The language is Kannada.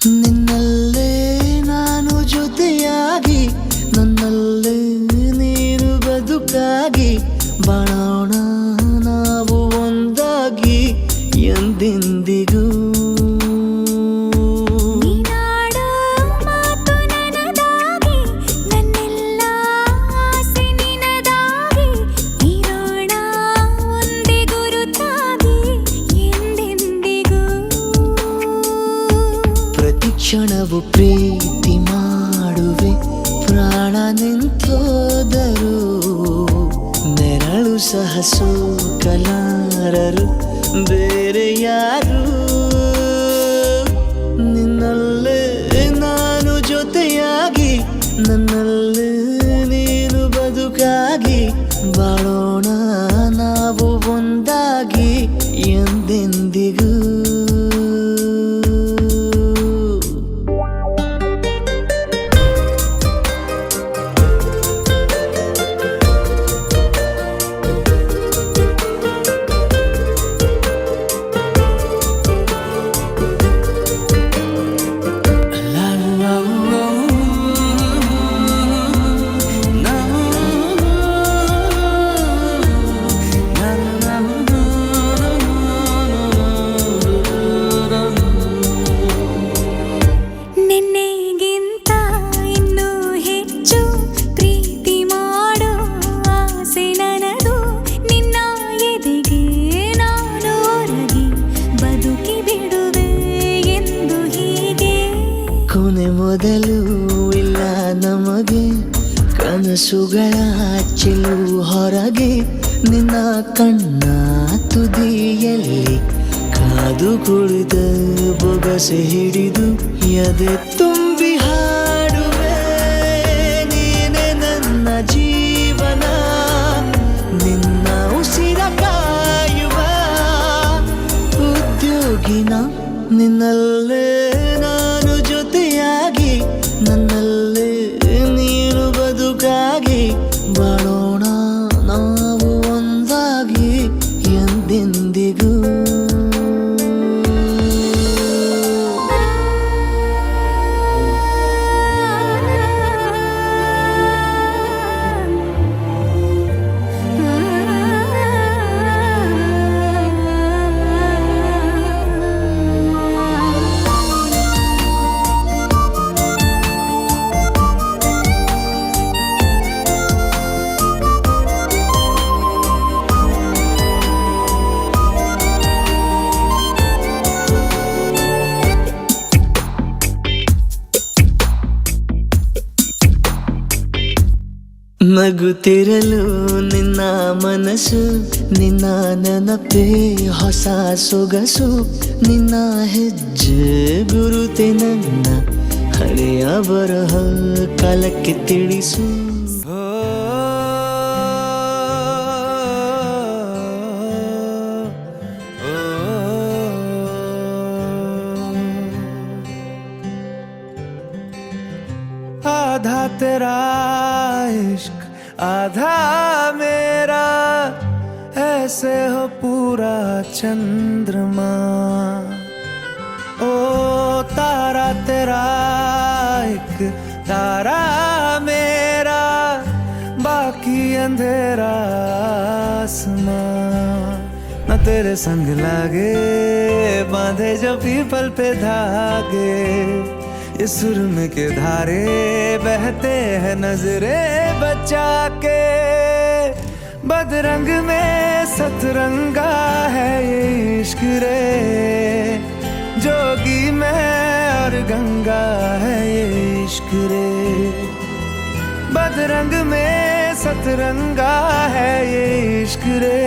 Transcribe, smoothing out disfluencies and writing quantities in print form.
ನಿನ್ನಲ್ಲೇ ನಾನು ಜೊತೆಯಾಗಿ ನನ್ನಲ್ಲೇ ನೀನು ಬದುಕಾಗಿ ಬಾಳೋಣ ನಾವು ಒಂದಾಗಿ ಎಂದೆಂದಿಗೂ. ಕ್ಷಣವು ಪ್ರೀತಿ ಮಾಡುವೆ ಪ್ರಾಣ ನಿಂತೋದರು ನೆರಳು ಸಹ ಸೋಕಲಾರರು ಬೇರೆ ಯಾರು. ನಿನ್ನಲ್ಲೇ ನಾನು ಜೊತೆಯಾಗಿ ನನ್ನಲ್ಲೇ ನೀನು ಬದುಕಾಗಿ ಬಾಳೋಣ ನಾವು ಒಂದಾಗಿ ಎಂದೆಂದಿಗೂ. ಕೊನೆ ಮೊದಲು ಇಲ್ಲ ನಮಗೆ ಕನಸುಗಳ ಚೆಲು ಹೊರಗೆ ನಿನ್ನ ಕಣ್ಣ ತುದಿಯಲ್ಲಿ ಕಾದು ಕುಳಿತ ಬೊಗಸೆ ಹಿಡಿದು ಎದೆ ತುಂಬಿ ಹಾಡುವೆ ನೀನೆ ನನ್ನ ಜೀವನ ನಿನ್ನ ಉಸಿರ ಕಾಯುವ ಉದ್ಯೋಗಿನ ನಿನ್ನಲ್ಲೇ ನಾನು ಜೊತೆಯಾಗಿ ನನ್ನಲ್ಲೇ ನೀನು ಬದುಕಾಗಿ ಬಾಳೋಣ ನಾವು ಒಂದಾಗಿ ಎಂದೆಂದಿಗೂ. ನಗುತ್ತಿರಲು ನಿನ್ನ ಮನಸ್ಸು ನಿನ್ನ ನೆನಪೇ ಹೊಸ ಸೊಗಸು ನಿನ್ನ ಹೆಜ್ಜೆ ಗುರುತೆ ನನ್ನ ಹಳೆಯ ಬರಹ ಕಾಲಕ್ಕೆ ತಿಳಿಸು. आधा तेरा इश्क आधा मेरा ऐसे हो पूरा चंद्रमा. ओ तारा तेरा एक तारा मेरा बाकी अंधेरा आसमां. न तेरे संग लागे बांधे जो पीपल पे धागे ये सुरम के धारे बहते हैं नजरे बचा के. बदरंग में सतरंगा है ये इश्क रे जोगी में और गंगा है ये इश्क रे. बदरंग में सतरंगा है ये इश्क रे